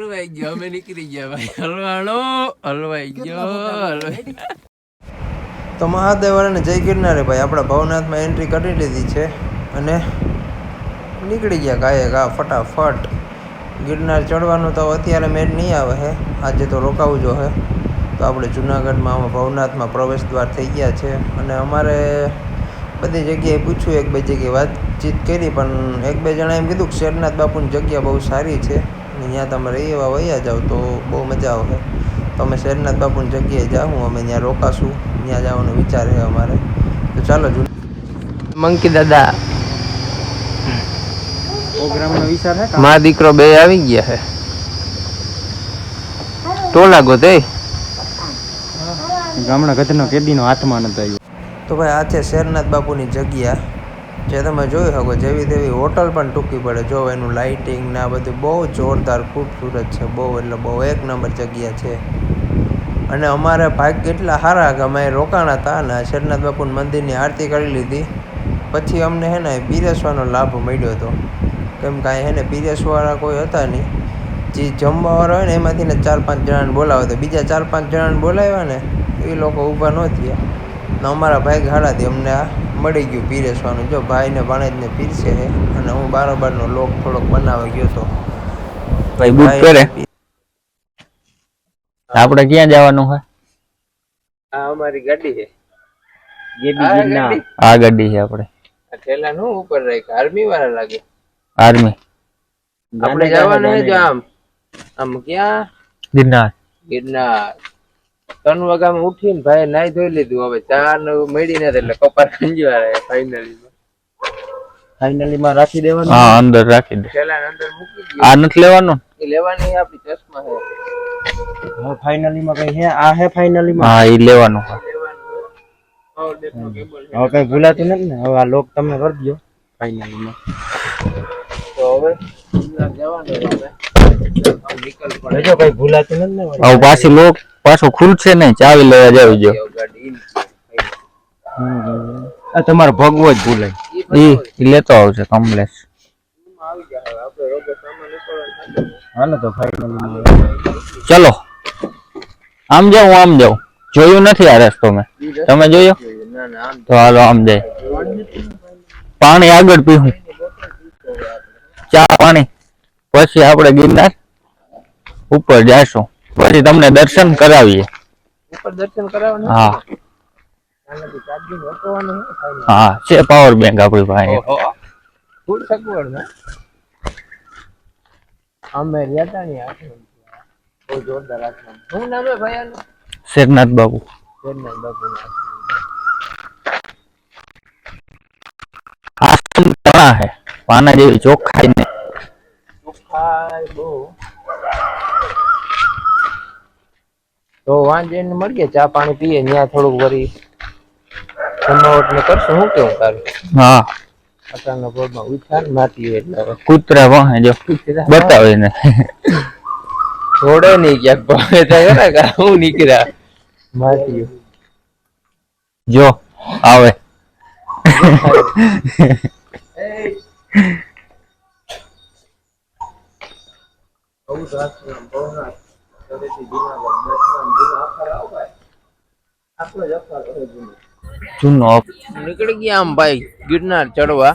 હલવાઈ ગયો, અમે નીકળી ગયા ભાઈ. હલવાઈ ગયો. તો મહાદેવ અને જય ગિરનારે ભાઈ આપણા ભવનાથમાં એન્ટ્રી કરી લીધી છે અને નીકળી ગયા ગાયે ફટાફટ. ગિરનાર ચડવાનું તો અત્યારે મેળ નહીં આવે હે, આજે તો રોકાવું જો હે. તો આપણે જુનાગઢમાં ભવનાથમાં પ્રવેશ દ્વાર થઈ ગયા છે અને અમારે બધી જગ્યાએ પૂછ્યું, એક બે જગ્યાએ વાતચીત કરી, પણ એક બે જણા એમ કીધું કે શેરનાથ બાપુની જગ્યા બહુ સારી છે, ત્યાં તમે રહી એવા વયા જાઓ તો બહુ મજા આવે. તો અમે શેરનાથ બાપુની જગ્યાએ જાઉં, અમે ત્યાં રોકાશું, ત્યાં જવાનો વિચાર છે અમારે. તો ચાલો મંકી દાદા પ્રોગ્રામનો વિચાર હે મા દીકરો બે આવી ગયા છે. ટોલા ગોતે ગામડા ગધનો કેદીનો હાથમાં નથી આવ્યો. તો ભાઈ આ છે શેરનાથ બાપુની જગ્યા, જે તમે જોઈ શકો. જેવી તેવી હોટલ પણ ટૂંકી પડે. જો એનું લાઇટિંગ ને આ બધું બહુ જોરદાર ખૂબસૂરત છે, બહુ એટલે બહુ એક નંબર જગ્યા છે. અને અમારે ભાગ કેટલા સારા કે અમે રોકાણા હતા અને શેરનાથ બાપુના મંદિરની આરતી કરી લીધી. પછી અમને હે ને પીરસવાનો લાભ મળ્યો હતો, કેમ કાંઈ હે ને પીરસવાળા કોઈ હતા નહીં. જે જમવાવાળા હોય ને એમાંથી ને 4-5 જણાને બોલાવે, તો બીજા 4-5 જણાને બોલાવ્યા ને એ લોકો ઊભા ન થયા ને અમારા ભાઈ હાડાથી અમને આ મળી ગયું પીરસવાનું. જો ભાઈને ભાણેજને પીરસે છે અને હું બારોબારનો લોક થોડોક બનાવવા ગયો હતો. ભાઈ બૂટ પહેરે. આપણે ક્યાં જવાનું છે? આ અમારી ગાડી છે. આ ગાડી છે આપણે. ઠેલા નું ઉપર રાખ, આર્મી વાળા લાગે. આર્મી આપણે જવાનું છે આમ ક્યાં? ગિરનાર. 3 વાગ્યામાં ઉઠીને ભાઈ નાઈ ધોઈ લીધું. હવે 4 મળી નથી એટલે કપાર ખંજવાળા ફાઇનલી માં રાખી દેવાનું. હા, અંદર રાખી દે. ઠેલા અંદર મૂકી દે. આ નથી લેવાનું. એ લેવાની આપણી ચશ્મા છે. હા, ફાઇનલી માં કઈ હે? આ હે ફાઇનલી માં. હા, એ લેવાનું છે. હવે કઈ ભૂલાતું નથી ને? હવે આ લોક તમે કરી દો ફાઇનલી માં. તો હવે જવાનું નીકળ પડે. જો કઈ ભૂલાતું નથી ને? હવે પાછી લોક પાછો ખુલશે નહીં, ચાવી લેવા જાવ જો. આ તમારો ભગવો જ ભૂલાય. ઈ લેતો આવશે કમલેશ. હાલો તો ફાઇનલી ચલો. આમ જાઉં આમ જાઉં, જોયું નથી આ રસ્તો મેં. તમે જોયો? તો હાલો આમ જાય. પાણી આગળ પીવું, ચા પાણી, પછી આપણે ગિરનાર ઉપર જાશું, પછી તમને દર્શન કરાવીએ. ઉપર દર્શન કરાવવાનું? હા હા, છે પાવર બેંક આપણી પાસે. ફૂલ સગવડ ને અમે રહેતા ની આશ્રમ બહુ જોરદાર આશ્રમ. શું નામ હે ભાઈ આનું? શેરનાથ બાપુ. શેરનાથ બાપુ આશ્રમ ઘણા હે, પાના જેવી ચોખ્ખાઈ ને ચોખ્ખાઈ બહુ. તો વાંચીને મળીએ, ચા પાણી પીએ, ત્યાં થોડુંક વરી જમાવટ ને કરશું. શું કેવું તારું? હા, અચાનક રોડમાં ઉઠા માટી એટલે કૂતરા વાહે જો બતાવે ને થોડે નહીં ક્યાંક ભાવે તો હું નીકળ્યા માટી જો આવે. નીકળી ગયા આમ ભાઈ ગિરનાર ચડવા.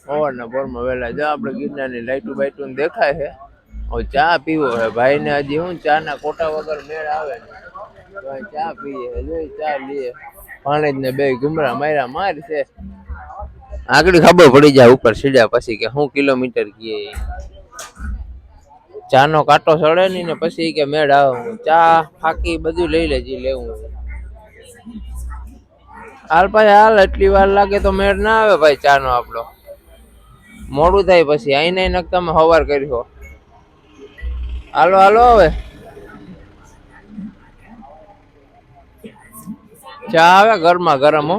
સવારના પોરમાં વહેલા જો આપણે ગિરનારની લાઈટું બાઈટું દેખાય છે. હવે ચા પીવો છે ભાઈ ને. હજી હું ચા ના કોટા વગર મેળ આવે ને તો ચા પીએ. જોઈ ચા લઈએ. પાણી ને બે ગુમરા માર્યા માર છે. આગળ ખબર પડી જાય ઉપર સીડ્યા પછી કે શું કિલોમીટર કીએ. ચા નો કાંટો સડે નઈ ને પછી કે મેળ આવે. ચા ફાકી બધું લઈ લેજે લેવું. હાલ ભાઈ હાલ, એટલી વાર લાગે તો મેળ ના આવે ભાઈ ચા નો. આપણો મોડું થાય પછી આઈને નકતા હવાર કર્યો. હાલો હાલો હવે ચા આવે ગરમા ગરમ. હો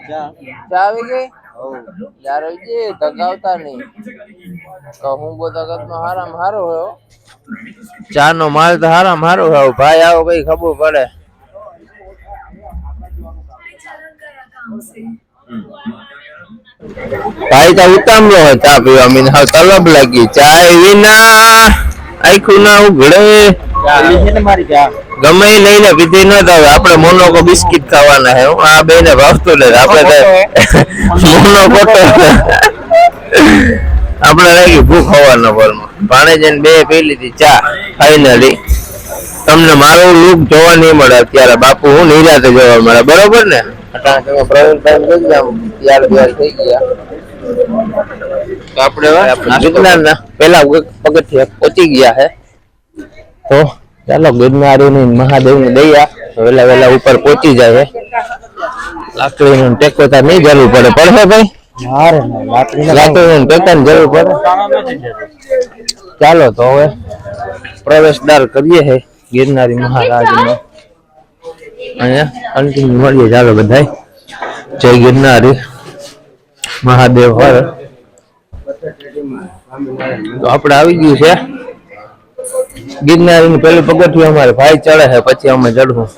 ચા આવી ગઈ યાર. ધગાવતા નહી તો હું બધા કરતો હારામાં હારો હોય. ચા નો માલ તો હારામાં હારો હોય. ભાઈ આવો ભાઈ ખબર પડે. ભાઈ તો ઉતામળો હોય ચા પીવા મીન હવે તલબ લાગી ચાય વિના આખું ના ઉઘડે ગમે ઈ લઈને પીધી ન થાય આપણે મોનોકો બિસ્કિટ ખાવાના હે આ બે ને ભાવતું લે આપણે મોનોકો આપણે લાગી ભૂખ હવાનો ભરમાં ભાણે જઈને બે પી લીધી ચા ફાઈનલી તમને મારો લુક જોવા નહીં મળે અત્યારે બાપુ હું નિરાતે જોવા મળે બરોબર ને આપણે પેલા પગથિયા પહોંચી ગયા હે તો ચાલો ગિરનારી ની મહાદેવ ની દયા વેલા વેલા ઉપર પહોંચી જાય લાકડી નો ટેકો તો નહીં જરૂર પડે ભાઈ લાકડી નો ટેકા ની જરૂર પડે ચાલો તો હવે પ્રવેશદ્વાર કરીએ હે ગિરનારી મહારાજ નો અહીંયા કન્ટિન્યુ મળીએ ચાલો બધાય જય ગિરનારી મહાદેવ હર તો આપણે આવી ગયું છે ગિરનારી નું પેલું પગથિયું અમારે ભાઈ ચડે છે પછી અમે ચડવું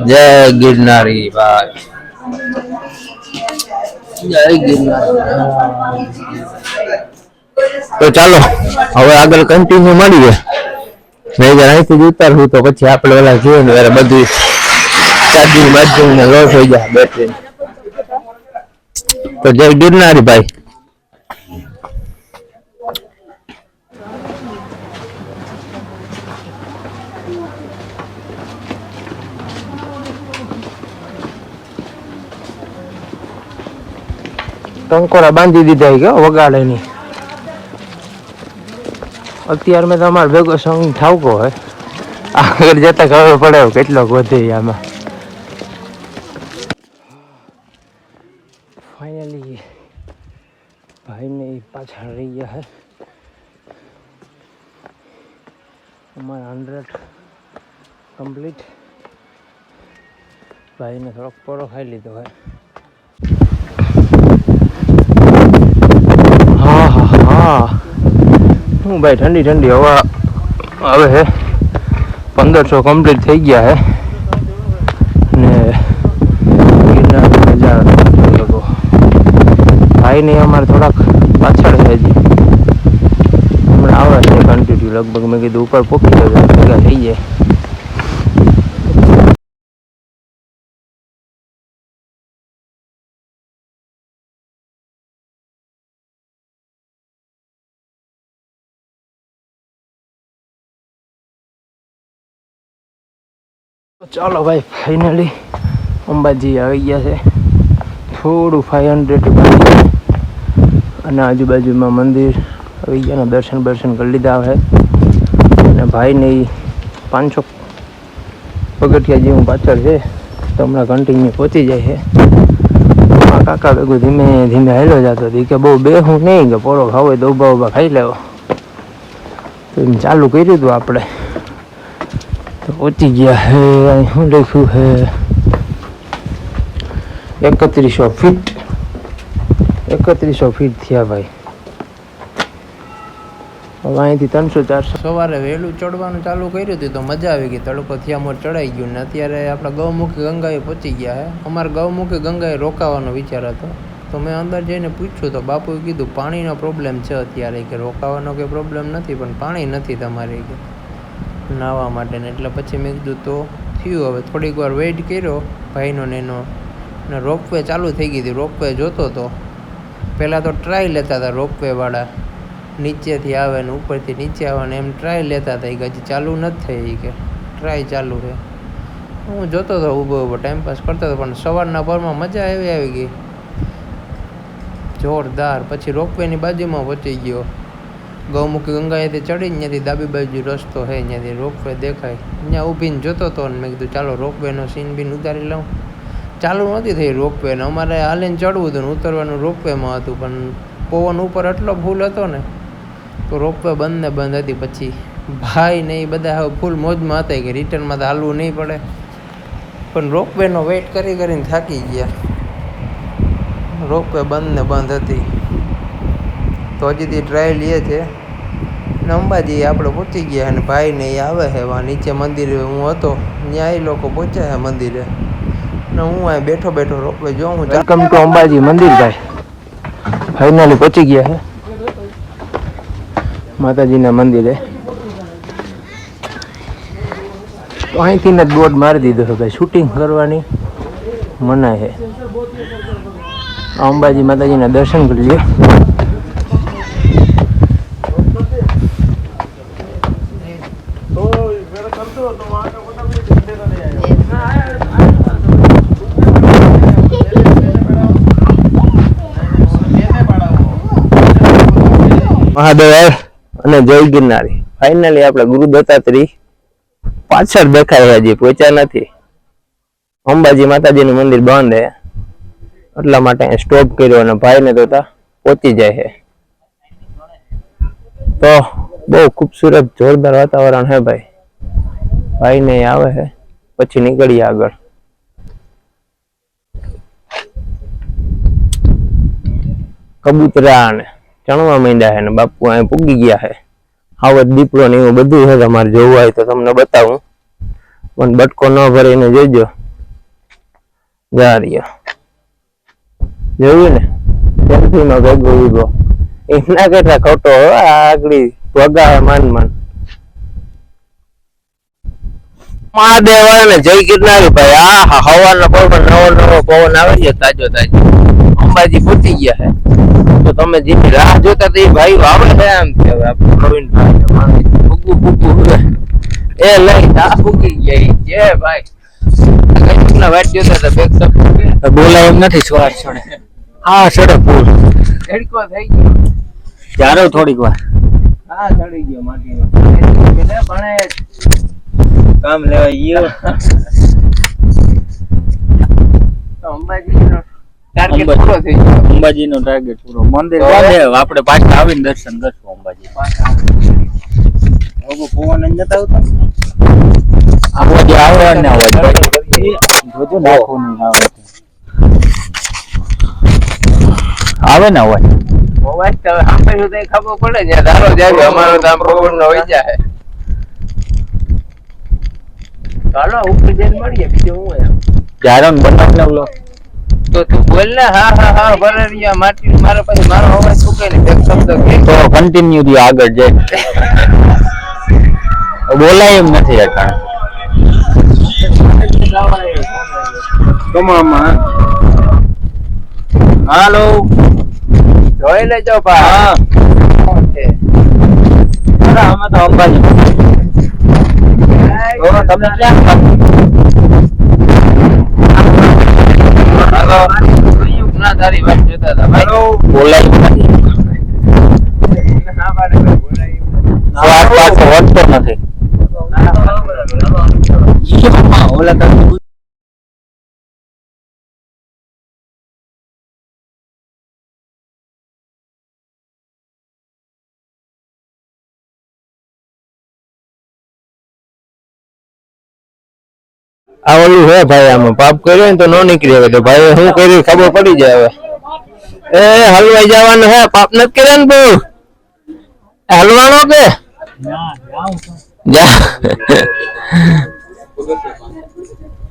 જય ગિરનારી ભાઈ જય ગિરનારી તો ચાલો હવે આગળ કન્ટિન્યુ મળીએ મેં અહીંથી જ ઉતારવું તો પછી આપણે ઓલા જોઈએ ને બધું ચાર્જિંગ બાજિંગ ને લોસ થઈ જાય બેટરી તો જય ગિરનારી ભાઈ ટંકોરા બાંધી દીધા કે વગાડે ની અત્યારે મેં તમારે ભેગો સંગ ઠાવકો હે આગળ જતા ખબર પડે કેટલો વધે આમાં ફાઇનલી ભાઈને પાછળ રહી ગયા હે અમારા 100 કમ્પ્લીટ ભાઈને થોડોક પોરો ખાઈ લીધો હે હા હું ભાઈ ઠંડી ઠંડી હવા આવે હે 1500 કમ્પ્લીટ થઈ ગયા હે ને ગિરનારનો નજારો લોકો ભાઈ ને અમારે થોડાક પાછળ છે હજી હમણાં આવે છે કન્ટિન્યુ લગભગ મેં કીધું ઉપર પોકી જશે ભેગા થઈ જાય ચાલો ભાઈ ફાઇનલી અંબાજી આવી ગયા છે થોડું 500 અને આજુબાજુમાં મંદિર આવી ગયા દર્શન કરી લીધા છે અને ભાઈને 500 પગથિયા જેવું પાછળ છે તો હમણાં કન્ટિન્યુ પહોંચી જાય છે આ કાકા ભેગું ધીમે ધીમે હાલ્યો જતો હતી કે બહુ બેહું નહીં કે પોરો ખાવો હોય તો ઊભા ખાઈ લેવો તો એમ ચાલુ કર્યું હતું આપણે પહોંચી ગયા હે શું લખ્યું હે 3100 ફીટ થયા ભાઈ હવે અહીંથી 300-400 સવારે વહેલું ચડવાનું ચાલુ કર્યું હતું તો મજા આવી ગઈ તડકો થયા મોર ચડાઈ ગયું ને અત્યારે આપણે ગૌમુખી ગંગાએ પહોંચી ગયા હે અમારે ગૌમુખી ગંગાએ રોકાવાનો વિચાર હતો તો મેં અંદર જઈને પૂછ્યું તો બાપુએ કીધું પાણીનો પ્રોબ્લેમ છે અત્યારે કે રોકાવાનો કે પ્રોબ્લેમ નથી પણ પાણી નથી તમારે કે નાહવા માટે ને એટલે પછી મેં કીધું તો થયું હવે થોડીક વાર વેઇટ કર્યો ભાઈનો ને એનો ને રોપવે ચાલુ થઈ ગઈ હતી રોપવે જોતો તો પહેલાં તો ટ્રાય લેતા હતા રોપવે વાળા નીચેથી આવે ને ઉપરથી નીચે આવે ને એમ ટ્રાય લેતા હતા એ હજી ચાલુ નથી થઈ કે ટ્રાય ચાલુ છે હું જોતો હતો ઊભો ટાઈમપાસ કરતો હતો પણ સવારના પરમાં મજા આવી ગઈ જોરદાર પછી રોપવેની બાજુમાં પહોંચી ગયો ગૌમુખી ગંગાએથી ચડીને ત્યાંથી ડાબી બાજુ રસ્તો છે ત્યાંથી રોપવે દેખાય ત્યાં ઊભીને જોતો હતો ને મેં કીધું ચાલો રોપવેનો સીન બીન ઉતારી લઉં ચાલુ નહોતી થઈ રોપવે ને અમારે હાલીને ચડવું હતું ને ઉતરવાનું રોપવેમાં હતું પણ પવન ઉપર એટલો ફૂલ હતો ને તો રોપવે બંધ હતી પછી ભાઈ ને એ બધા ફૂલ મોજમાં હતા કે રિટર્નમાં તો હાલવું નહીં પડે પણ રોપવેનો વેઇટ કરીને થાકી ગયા રોપવે બંધ હતી તો હજીથી ટ્રાય લઈએ છે ને અંબાજી આપણે પહોંચી ગયા અને ભાઈ ને એ આવે છે નીચે મંદિરે હું હતો ત્યાં એ લોકો પહોંચ્યા છે મંદિરે ને હું અહીં બેઠો બેઠો રોપવે જો હું વેલકમ ટુ અંબાજી મંદિર ભાઈ ફાઇનલી પહોંચી ગયા છે માતાજીના મંદિરે તો અહીંથી જ બોર્ડ મારી દીધો છે ભાઈ શૂટિંગ કરવાની મનાય છે અંબાજી માતાજીના દર્શન કરી લે મહાદેવ અને જય ગિરનારી ફાઇનલી આપણે ગુરુ દત્તાત્રેય પાછળ દેખાય હજી પહોંચ્યા નથી અંબાજી માતાજીનું મંદિર બંધ છે એટલા માટે સ્ટોપ કર્યો અને ભાઈને તો પહોંચી જાય છે તો બહુ ખૂબસૂરત જોરદાર વાતાવરણ છે ભાઈ ભાઈને આવે છે પછી નીકળીએ આગળ કબૂતરા ને ચણવા માંડ્યા છે ને બાપુ અહીં પૂગી ગયા છે આવત દીપડો ને એવું બધું છે તમારે જોવું હોય તો તમને બતાવું પણ બટકો ન ભરીને જોજો જા રહ્યો જોયું ને સેલ્ફીમાં ભેગો ઉભો એના કેટલા ખોટો આગળી વગા માન મહાદેવ ને જય ગિરનારી ભાઈ આ હવાનો પવન નવો પવન આવે છે તાજો અંબાજી પહોંચી ગયા છે તો તમે જેની રાહ જોતા તો એ ભાઈ આવે છે આમ કે હવે આપણે પ્રવીણભાઈ ફૂગું એ લઈ આ ફૂગી ગયા જે ભાઈ કેટલા વાટ જોતા હતા બેક બોલાય એમ નથી સ્વાર છોડે હા છોડે ફૂલ એડકો થઈ ગયો ચારો થોડીક વાર હા ચડી ગયો માટી પેલે પણ કામ લેવા ગયો તો અંબાજીનો ટાર્ગેટ પૂરો થઈ ગયો અંબાજીનો ટાર્ગેટ પૂરો મંદિર બંધ આપણે પાછા આવીને દર્શન કરશું અંબાજી પાછા ઓગો ફોન જ નતા આવતા અંબાજી આવે ને અવાજ જોજો નાખો નહીં આવે ને અવાજ તો આપણે તો ખબર પડે છે ધારો જાય અમારો તો આમ પ્રોગ્રામ નો હોય જાય ચાલો ઉપર જઈને મળીએ બીજું હું એમ જારણ બનાવ લો તો તું બોલ ને હા બરાબર માટી મારા પછી મારો અવાજ સુકે ને એક શબ્દ કે તો કન્ટિન્યુ દી આગળ જાય બોલાય એમ નથી અટાણ તમામાં હાલો જોઈ લેજો ભાઈ હા ઓકે અમે તો અંબાજી તમને ક્યાં ના તારી વાત જોતા હતા ભાઈ બોલાય નથી ના પાડે બોલાય વાત પાછો વધતો નથી ઓલા તો આ ઓલું હે ભાઈ આમાં પાપ કર્યો ને તો નો નીકળી આવે તો ભાઈ શું કર્યું ખબર પડી જાય હવે એ હલવાઈ જવાનું હે પાપ નથી કર્યા ને બહુ હલવાનો કે જા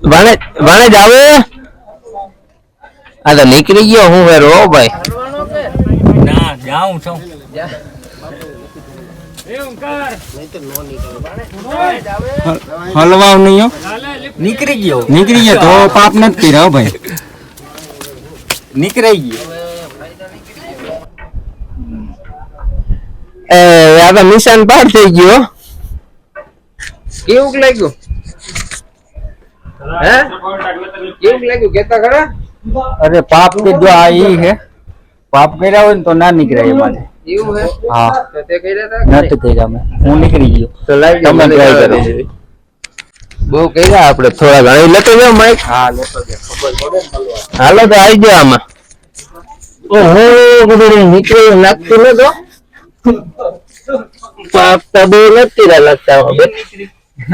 ભાણે જ આવે આ તો નીકળી ગયો હું ફેર હો ભાઈ ના જાઉં છું હલવાવ નહીં નીકળી ગયો તો પાપ નથી કર્યા ભાઈ નીકળી ગયો આ તો નિશાન પાર થઈ ગયો કેવું લાગ્યું હે કેવું લાગ્યું કેતા ખરા અરે પાપ કે જો આ ઈ હે પાપ કર્યા હોય ને તો ના નીકળાય એમાં એવું હે હા તો તે કર્યા હતા નથી કર્યા મેં હું નીકળી ગયો તો લાઈવ તમે ટ્રાય કરો બહુ કર્યા આપણે થોડા ઘણા લેતો જાવ માઈક હા લેતો જાવ ખબર પડે હાલો તો આવી જાવ આમાં ઓહો બધું નીકળી નાખતું ને તો પાપ તો બહુ નથી લાગતા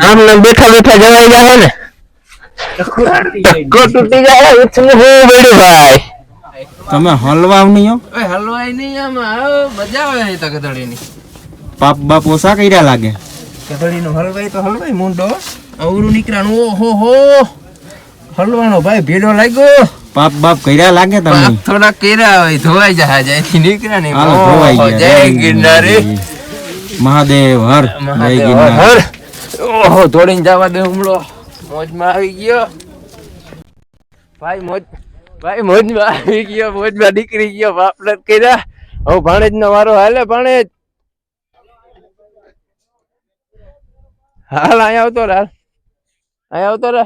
આમ ને બેઠા બેઠા જવાઈ જાય ને તૂટી જાય ઉછનું હું બેડું ભાઈ તમે હલવાવ નહીં હો હલવાય નહીં આમાં મજા આવે તો કદળીની પાપ બાપ ઓછા કર્યા લાગે કદળીનો હલવાય તો હલવાય મુંડો અવરું નીકળાનું ઓહો હો હલવાનો ભાઈ ભીડો લાગ્યો. પાપ બાપ કર્યા લાગે પાપ તમને. થોડા કર્યા હોય ધોવાઈ જાય જયથી નીકળ્યા ને. હાલો, ધોવાઈ ઓહો, ગયા. જય ગિરનારી. મહાદેવ હર જય મહાદેવ ગિરનાર. હર. ઓહો દોડીને જવા દે હુમલો. મોજમાં આવી ગયો ભાઈ મોજમાં આવી ગયો. મોજમાં નીકળી ગયો. બાપ નથી કર્યા. હવે ભાણેજ નો વારો હાલે. ભાણેજ હાલ અહીંયા આવતો રે. અહીંયા આવતો રે.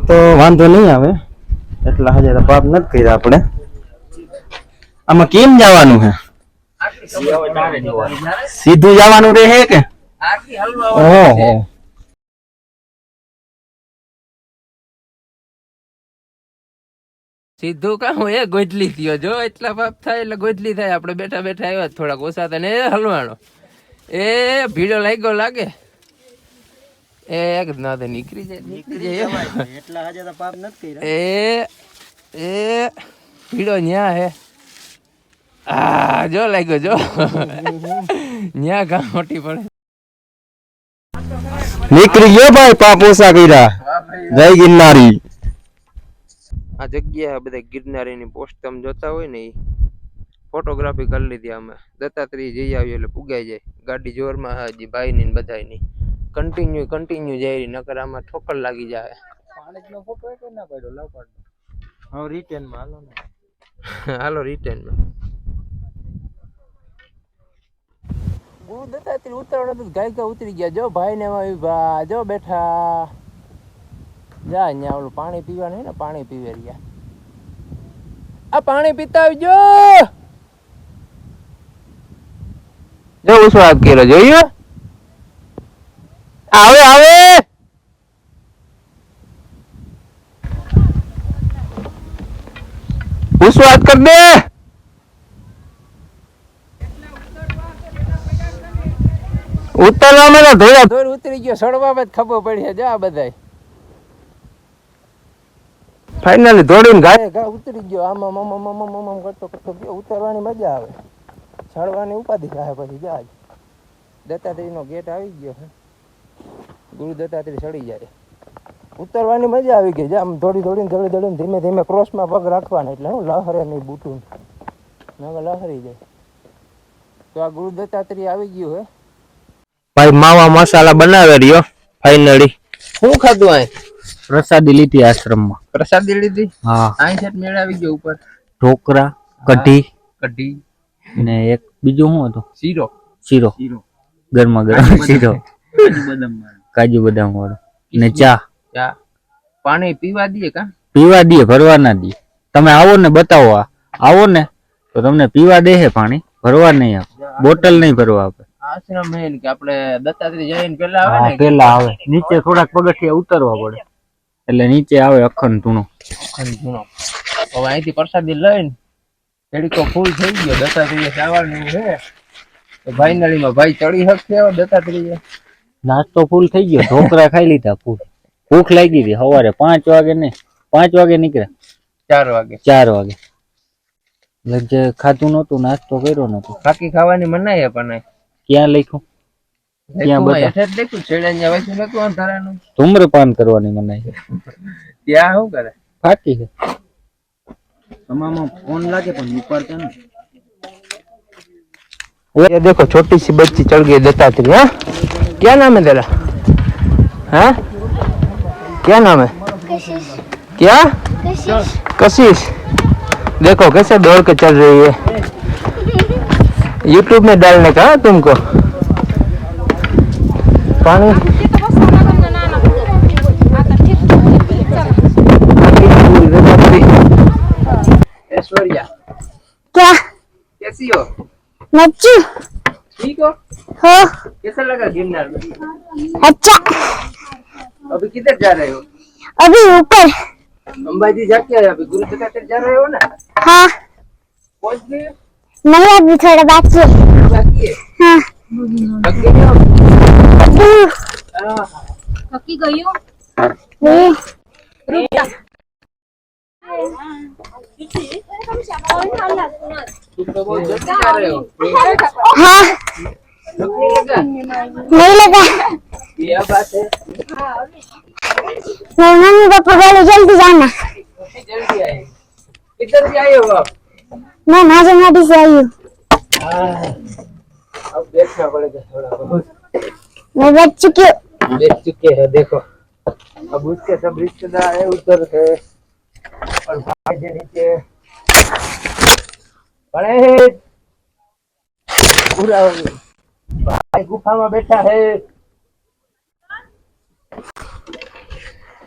તો વાંધો નહીં આવે એટલા હજાર પાપ નથી કર્યા આપણે. આમાં કેમ જવાનું હે? સીધું જવાનું રહે કે? ઓહો. સીધું કામ એ ગોજલી થયો. જો એટલા પાપ થાય એટલે ગોજલી થાય. આપણે બેઠા બેઠા આવ્યા થોડાક ઓછા થાય ને એ હલવાનો. એ ભીડો લાગ્યો લાગે. એક ના નીકળી જાય. એટલા હજાર પાપ નથી કર્યા. એ ભીડો ન્યા હે. જો લાગ્યો જો. ન્યા ગામ મોટી પડે. નીકળી ગયો ભાઈ પાપ ઓછા કર્યા. જય ગિરનારી. આ જગ્યા બધા ગિરનારીની પોસ્ટ તમે જોતા હોય ને, ફોટોગ્રાફી કરી લીધી અમે. દત્તાત્રેય જઈ આવ્યો એટલે પુગાઈ જાય. ગાડી જોરમાં હજી ભાઈની ને બધાની કન્ટિન્યુ જાય. નકર આમાં ઠોકર લાગી જાય. હાલો રિટર્નમાં. ગુરુ દત્તાત્રેય ઉતરવાનો તો ગાયકા ઉતરી ગયા. જો ભાઈ ને એમાં જો બેઠા. જા અહીંયા ઓલું પાણી પીવાનું ને, પાણી પીવે રહ્યા. આ પાણી પીતા આવજો. જો ઉસવાદ કર્યો જોયું. આવે ઉસવાદ કર દે. ઉતરવામાં તો ધોળ ઉતરી ગયો. સડવામાં જ ખબર પડી છે. આ બધા ફાઇનલી દોડીને ઘા ઉતરી ગયો. આમાં કરતો ગયો. ઉતરવાની મજા આવે. ચડવાની ઉપાધિ થાય પછી. જા દત્તાત્રેય નો ગેટ આવી ગયો છે. ગુરુ દત્તાત્રેય ચડી જાય. ઉતરવાની મજા આવી ગઈ. આમ દોડીને ધીમે ધીમે ક્રોસમાં પગ રાખવાના. એટલે હું લહરે નહીં બૂટું લહરી જાય. તો આ ગુરુ દત્તાત્રેય આવી ગયું હે ભાઈ. માવા મસાલા બનાવે રહ્યો ફાઇનલી. શું ખાધું આ? પ્રસાદી લીધી આશ્રમમાં. પ્રસાદી લીધી? હા. અહીં સેટ મેળ આવી ગયો ઉપર. ઢોકરા, કઢી કઢી ને એક બીજું શું હતું? શીરો. ગરમા ગરમ શીરો. કાજુ બદામ વાળો ને ચા. પાણી પીવા દઈએ કા? પીવા દઈએ, ભરવા ના દઈએ. તમે આવો ને બતાવો. આવો ને તો તમને પીવા દે છે પાણી, ભરવા નહીં આપે. બોટલ નહીં ભરવા આપે. આશ્રમ હે કે આપણે દત્તાત્રેય જઈને પેલા આવે ને? પેલા આવે. નીચે થોડાક પગથિયા ઉતરવા પડે એટલે નીચે આવે અખંડ ધૂણો. હવે અહીંથી પ્રસાદી લઈને એડીકો ફૂલ થઈ ગયો. દત્તાત્રેય ચાવવાનું છે તો ફાઇનલી માં ભાઈ ચડી શકશે. દત્તાત્રેય નાસ્તો ફૂલ થઈ ગયો. ઢોકરા ખાઈ લીધા ફૂલ. ભૂખ લાગી હતી સવારે 5 વાગે ને 5 વાગે નીકળ્યા. 4 વાગે લગજે ખાતું નતું. નાસ્તો કર્યો નતો. બાકી ખાવાની મનાય પણ ક્યાં લખ્યું? ક્યાં બધા ધૂમ્રપાન કરવાની મનાઈ. ત્યાં શું કરે? ફાટી છે. તમામાં ફોન લાગે પણ ઉપાડતા ને. ये देखो छोटी सी बच्ची चढ़ गई दत्तात्रेय. हाँ क्या नाम है तेरा? हाँ क्या नाम है? क्या? कशिश. देखो कैसे दौड़ के चल रही है. YouTube में डालने का तुमको. पानी ऐश्वर्या क्या? कैसी हो? नच्चू ठीक हो? हो. कैसा लगा गिरनार में? अच्छा. अभी किधर जा रहे हो? अभी ऊपर. अंबाजी जाके आए. अभी गुरु दत्तात्रेय जा रहे हो ना? हाँ. पहुंच गए? नहीं अभी थोड़ा बाकी है. बाकी है? हाँ. थक गए हो? थकी गई हूँ. तुम तो बहुत जल्दी जा रहे हो. हाँ. नहीं लगा? नहीं लगा. ये बात है. मेरे मम्मी पापा बोले जल्दी जाना। जल्दी आए। किधर से आए हो आप? मैं नाजमाडी से आई हूँ। अब देखना पड़ेगा थोड़ा बहुत। मैं बैठ चुकी हूँ। देख चुके हैं देखो। अब उसके सब रिश्तेदार है उधर है और भाई के नीचे पड़े पूरा भाई गुफा में बैठा है।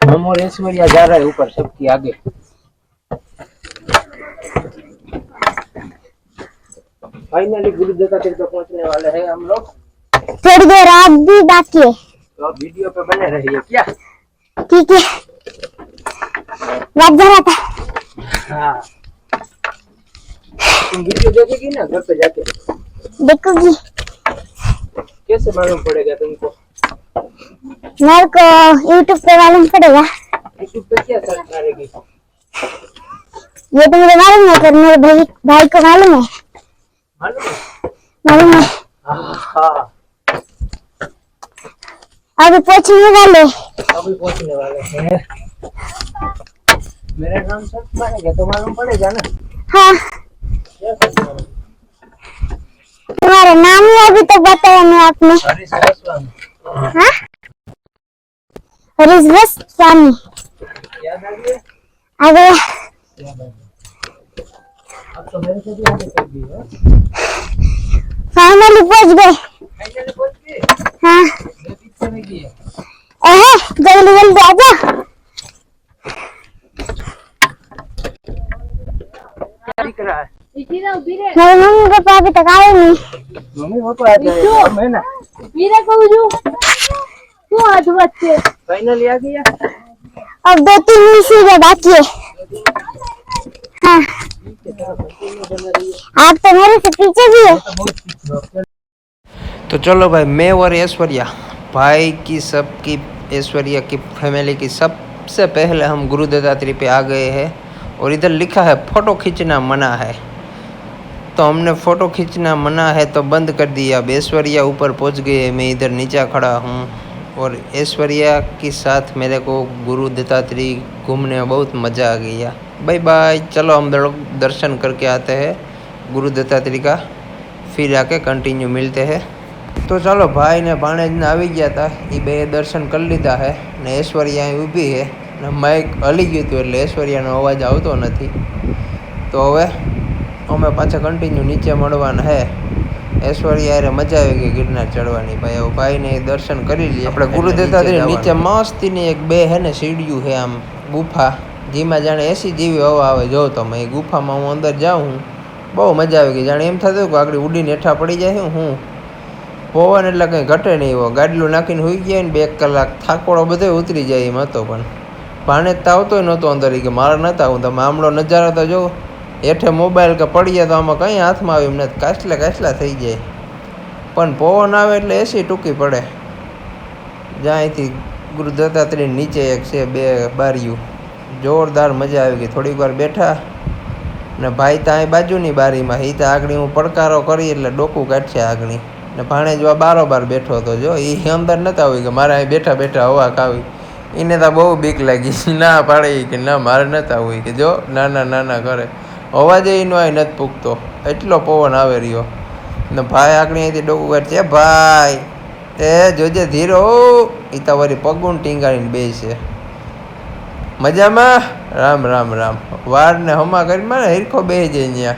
हम और ऐश्वर्या जा रहे हैं ऊपर सबके आगे। फाइनली गुरु दत्तात्रेय तक पहुंचने वाले हैं हम लोग। थोड़ी देर आप भी बाकी है। तो आप वीडियो पे बने रहिए क्या? ठीक है। बात जा रहा था। हाँ तुम वीडियो देखेगी ना घर पे जाके? देखोगी। कैसे मालूम पड़ेगा तुमको? मेरे को यूट्यूब पे मालूम पड़ेगा। यूट्यूब पे क्या सर्च करेगी? ये तो मुझे मालूम है पर मेरे भाई को मालूम है। मालूम है? मालूम है। हाँ अभी पहुंचने वाले। अभी पहुंचने वाले हैं। मेरा नाम सर्च मारेगा तो मालूम पड़ेगा ना। हाँ क्या सर्च मारेगा? तुम्हारा नाम ही अभी तो बताया नहीं आपने। हरीश गोस्वामी। हाँ हरीश गोस्वामी। याद आ गया? आ गया। याद आ गया। अब तो मेरे से भी आगे चल गई है। फाइनली पहुंच गए। फाइनली पहुंच गए। हाँ मैं पीछे में गया। जल्दी जल्दी आ जा। क्या दिख रहा है? मेरे मम्मी पापा अभी तक आए नहीं। मम्मी पापा आ जाए मैं ना। फाइनली आ गया। अब 2-3 मिनट से बाकी है। हाँ आप तो मेरे से पीछे भी है। तो चलो भाई, मैं और ऐश्वर्या भाई की सबकी ऐश्वर्या की फैमिली की सबसे पहले हम गुरु दत्तात्रेय पे आ गए हैं। और इधर लिखा है फ़ोटो खींचना मना है, तो हमने फ़ोटो खींचना मना है तो बंद कर दिया। अब ऐश्वर्या ऊपर पहुंच गई है, मैं इधर नीचे खड़ा हूँ। और ऐश्वर्या के साथ मेरे को गुरु दत्तात्रेय घूमने में बहुत मज़ा आ गया। Bye bye. चलो हम लोग दर्शन करके आते हैं गुरु दत्तात्रेय का, फिर आके कंटिन्यू मिलते हैं। तो चलो भाई ने भाणेजने આવી ગયા હતા, એ બે દર્શન કરી લીધા છે ને ऐश्वर्या અહીં ઊભી છે ને માઇક હલી ગયું હતું એટલે ऐश्वर्याનો અવાજ આવતો નથી। તો હવે અમે પાછા કન્ટિન્યુ નીચે મળવાના છે। ऐश्वर्या યારે મજા આવી ગઈ ગિરનાર ચડવાની ભાઈ। હવે ભાઈને દર્શન કરી લઈએ આપણે। ગુરુ દત્તાત્રેય નીચે મસ્તીની એક બે છે ને સીડીયું છે આમ ગુફા, જેમાં જાણે એસી જેવી હવા આવે। જો તમે એ ગુફામાં હું અંદર જાઉં, બહુ મજા આવી ગઈ। જાણે એમ થતું કે આગળ ઉડીને હેઠા પડી જાય હું। પવન એટલે કંઈ ઘટે નહીં એવો। ગાડલું નાખીને હોઈ ગયા ને 2 કલાક થાકોડો બધો ઉતરી જાય એમ હતો। પણ ભાણે જ આવતોય નહોતો અંદર, કે મારે નહોતા આવું। તમે આમળો નજારો તો જો, હેઠે મોબાઈલ કે પડીએ તો આમાં કંઈ હાથમાં આવે એમ નથી, કાચલા થઈ જાય। પણ પવન આવે એટલે એસી ટૂંકી પડે। જ્યાં અહીંથી ગુરુ દત્તાત્રેય નીચે એક છે 2 બારીયું, જોરદાર મજા આવી ગઈ। થોડીક વાર બેઠા ને ભાઈ ત્યાં બાજુની બારીમાં એ તો આગળ હું પડકારો કરી એટલે ડોકું કાઢશે આગળ ને ભાણેજવા બારોબાર બેઠો હતો। જો એ અંદર નતા આવી કે મારે અહીં બેઠા બેઠા હવા ખાવી, એને તો બહુ બીક લાગી। ના પાડે કે ના મારે નતા આવી, કે જો નાના કરે અવાજ એનો અહીં નથી પૂગતો, એટલો પવન આવે રહ્યો ને ભાઈ આગળ અહીંથી ડોકું કાઢશે। ભાઈ એ જોજે ધીરો, એ તો વળી પગું ટીંગાડીને બેસે। મજામાં? રામ રામ રામ। વાર ને હમા કરી મારે હિરખો બેસી જાય ત્યાં।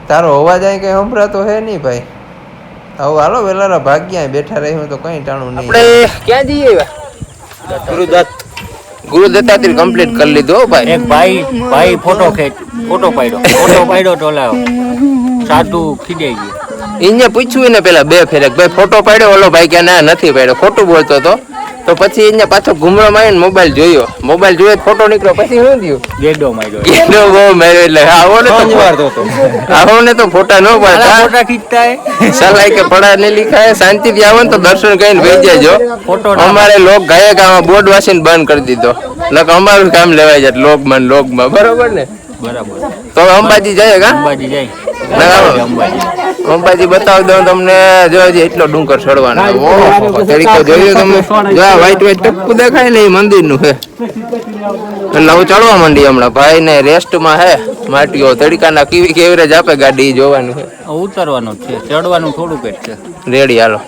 તારો અવાજ અહીં કંઈ સંભળાતો હે નહીં ભાઈ। હવે હાલો વેલારા ભાગ્યા બેઠા રહી તો કઈ ટાણું નહીં। આપણે ક્યાં જઈએ? ગુરુ દત્તાત્રેય કમ્પ્લીટ કરી લીધો ભાઈ। એક ભાઈ ફોટો પાડ્યો તો ઓલા સાધુ ખીજાઈ ગયો। એને પૂછ્યું ને પેલા 2 ફેરે ભાઈ ફોટો પાડ્યો, ઓલો ભાઈ કે ના નથી પાડ્યો, ખોટું બોલતો હતો। તો પછી એને પાછો ઘૂમરો મારીને મોબાઈલ જોયો ફોટો નીકળ્યો, પછી શું થયું? ગેડો માર્યો બહુ માર્યો એટલે આવો ને તો ફોટા ન પાડતા, ફોટા ખીચતા હે સલાઈ કે પડા ને લીખા હે। શાંતિથી આવો ને તો દર્શન કરીને ભઈ જાજો। અમારે લોક ગાયક આમાં બોર્ડ વાસીને બંધ કરી દીધો, નકર અમારું કામ લેવાય જાય લોકમાં બરોબર ને? બરાબર। તો અંબાજી જાય કા? અંબાજી જાય અંબાજી બતાવી દઉં તમને. જો હજી એટલો ડુંગર ચડવાનો. ઓહો તરીકો જોયો તમે? જો વ્હાઈટ વ્હાઈટ ટપકું દેખાય ને એ મંદિર નું છે. એટલે હું ચડવા માંડી હમણાં. ભાઈ ને રેસ્ટમાં હે માટીઓ તડકાના કેવી કેવરેજ આપે ગાડી જોવાનું છે. ઉતરવાનું છે, ચડવાનું થોડુંક જ છે. રેડી હાલો.